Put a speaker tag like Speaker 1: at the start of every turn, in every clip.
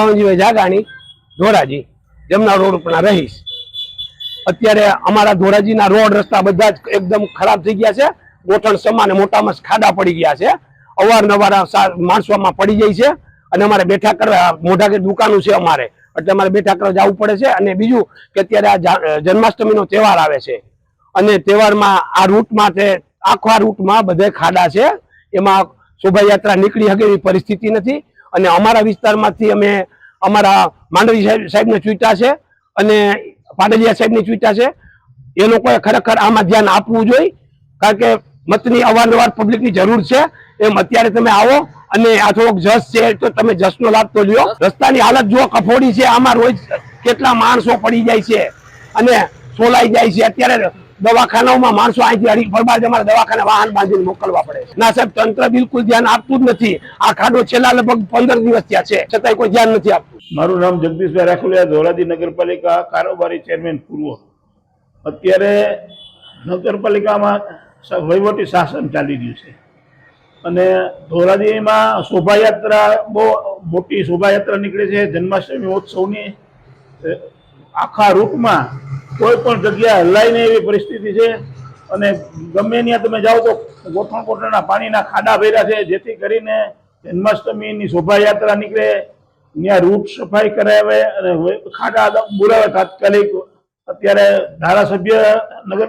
Speaker 1: બાવનજીભાઈ Jagani Dhoraji Jamna road ઉપરના રહીશ। અત્યારે અમારા ધોરાજીના રોડ રસ્તા બધા જ એકદમ ખરાબ થઈ ગયા છે। ગોઠણ સમાન મોટામાં ખાડા પડી ગયા છે। અવારનવાર માણસોમાં પડી જાય છે અને અમારે બેઠા કરવા મોઢા કે દુકાનો છે અમારે, એટલે અમારે બેઠા કરવા જવું પડે છે। અને બીજું કે અત્યારે આ જન્માષ્ટમીનો તહેવાર આવે છે અને તહેવારમાં આ રૂટમાં આખા રૂટમાં બધે ખાડા છે, એમાં શોભાયાત્રા નીકળી શકે એવી પરિસ્થિતિ નથી। અને અમારા વિસ્તારમાંથી અમે અમારા માંડવી સાહેબને ચૂંટ્યા છે અને પાડલિયા સાહેબને ચૂંટ્યા છે। એ લોકોએ ખરેખર આમાં ધ્યાન આપવું જોઈએ, કારણ કે મતની અવારનવાર પબ્લિકની જરૂર છે। એમ અત્યારે તમે આવો અને આ થોડોક જસ છે તો તમે જસનો લાભ તો લ્યો। રસ્તાની હાલત જો કફોડી છે, આમાં રોજ કેટલા માણસો પડી જાય છે અને સોલાઈ જાય છે। અત્યારે દવાખાનાઓમાં માણસો અહીંથી હરી ફરબાજ અમારે દવાખાને વાહન બાંધીને મોકલવા પડે છે। ના સાહેબ, તંત્ર બિલકુલ ધ્યાન આપતું જ નથી। આ ખાડો છેલ્લા લગભગ 15 દિવસ થયા છે, છતાંય કોઈ ધ્યાન નથી આપતું।
Speaker 2: મારું નામ જગદીશભાઈ રાખોલિયા, ધોરાજી નગરપાલિકા કારોબારી ચેરમેન પૂર્વ। અત્યારે નગરપાલિકામાં વહીવટી શાસન ચાલી રહ્યું છે અને ધોરાજીમાં શોભાયાત્રા બહુ મોટી શોભાયાત્રા નીકળે છે। જન્માષ્ટમી મહોત્સવની આખા રૂટમાં કોઈ પણ જગ્યા હલાય નહીં એવી પરિસ્થિતિ છે અને ગમે ત્યાં તમે જાઓ તો ગોઠણના પાણીના ખાડા ભર્યા છે, જેથી કરીને જન્માષ્ટમીની શોભાયાત્રા નીકળે ત્યાં રૂટ સફાઈ કરાવે અને ખાડા બુરાવે તાત્કાલિક। અત્યારે ધારાસભ્ય નગર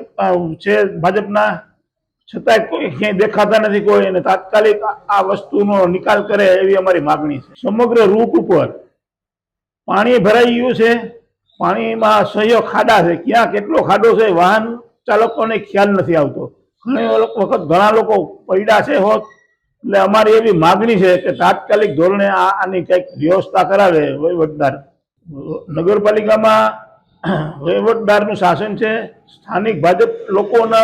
Speaker 2: છે ભાજપના, છતાંય કોઈ ક્યાંય દેખાતા નથી કોઈ, અને તાત્કાલિક આ વસ્તુનો નિકાલ કરે એવી અમારી માગણી છે। સમગ્ર રૂટ ઉપર પાણી ભરાઈ ગયું છે, પાણીમાં સહયો ખાડા છે, ક્યાં કેટલો ખાડો છે વાહન ચાલકોને ખ્યાલ નથી આવતો। ઘણી વખત ઘણા લોકો પડ્યા છે હોત, એટલે અમારી એવી માગણી છે કે તાત્કાલિક ધોરણે આની કંઈક વ્યવસ્થા કરાવે વહીવટદાર। નગરપાલિકામાં વહીવટદારનું શાસન છે, સ્થાનિક ભાજપ લોકોનો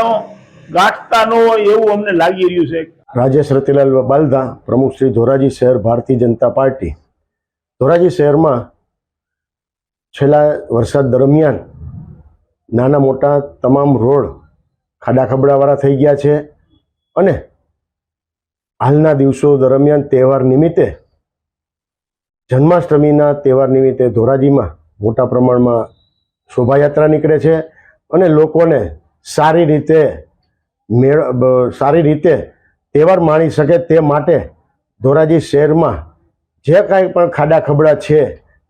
Speaker 2: ગાંઠતા ન હોય એવું અમને લાગી રહ્યું છે।
Speaker 3: રાજેશ રતિલાલ બાલદા, પ્રમુખ શ્રી ધોરાજી શહેર ભારતીય જનતા પાર્ટી। ધોરાજી શહેરમાં છેલ્લા વરસાદ દરમિયાન નાના મોટા તમામ રોડ ખાડા ખબડાવાળા થઈ ગયા છે અને હાલના દિવસો દરમિયાન તહેવાર નિમિત્તે, જન્માષ્ટમીના તહેવાર નિમિત્તે ધોરાજીમાં મોટા પ્રમાણમાં શોભાયાત્રા નીકળે છે અને લોકોને સારી રીતે તહેવાર માણી શકે તે માટે ધોરાજી શહેરમાં જે કાંઈ પણ ખાડા ખબડા છે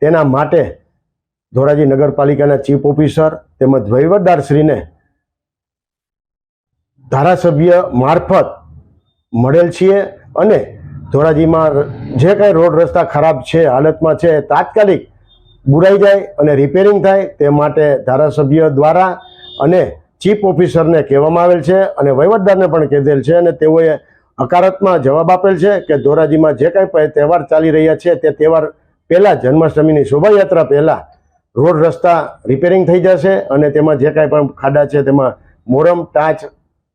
Speaker 3: તેના માટે ધોરાજી નગરપાલિકાના ચીફ ઓફિસર તેમજ વહીવટદારશ્રીને ધારાસભ્ય મારફત મળેલ છીએ અને ધોરાજીમાં જે કાંઈ રોડ રસ્તા ખરાબ છે, હાલતમાં છે, તાત્કાલિક બુરાઈ જાય અને રિપેરિંગ થાય તે માટે ધારાસભ્ય દ્વારા અને ચીફ ઓફિસરને કહેવામાં આવેલ છે અને વહીવટદારને પણ કહેલ છે અને તેઓએ હકારાત્મક જવાબ આપેલ છે કે ધોરાજીમાં જે કાંઈ તહેવાર ચાલી રહ્યા છે તે તહેવાર પહેલાં, જન્માષ્ટમીની શોભાયાત્રા પહેલાં રોડ રસ્તા રિપેરિંગ થઈ જશે અને તેમાં જે કાંઈ પણ ખાડા છે તેમાં મોરમ ટાચ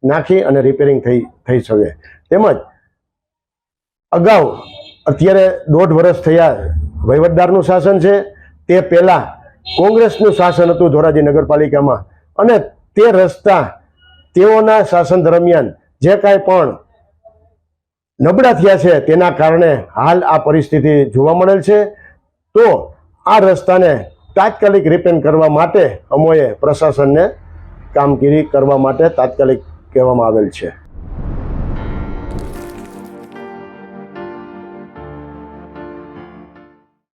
Speaker 3: નાખી અને રિપેરિંગ થઈ શકે। તેમજ અગાઉ અત્યારે 1.5 વર્ષ થયા વહીવટદારનું શાસન છે, તે પહેલાં કોંગ્રેસનું શાસન હતું ધોરાજી નગરપાલિકામાં અને તે રસ્તા તેઓના શાસન દરમિયાન જે કાંઈ પણ નબળા થયા છે તેના કારણે હાલ આ પરિસ્થિતિ જોવા મળેલ છે। તો આ રસ્તાને તાત્કાલિક રિપેર કરવા માટે અમોએ પ્રશાસનને કામગીરી કરવા માટે તાત્કાલિક કહેવામાં આવેલ છે।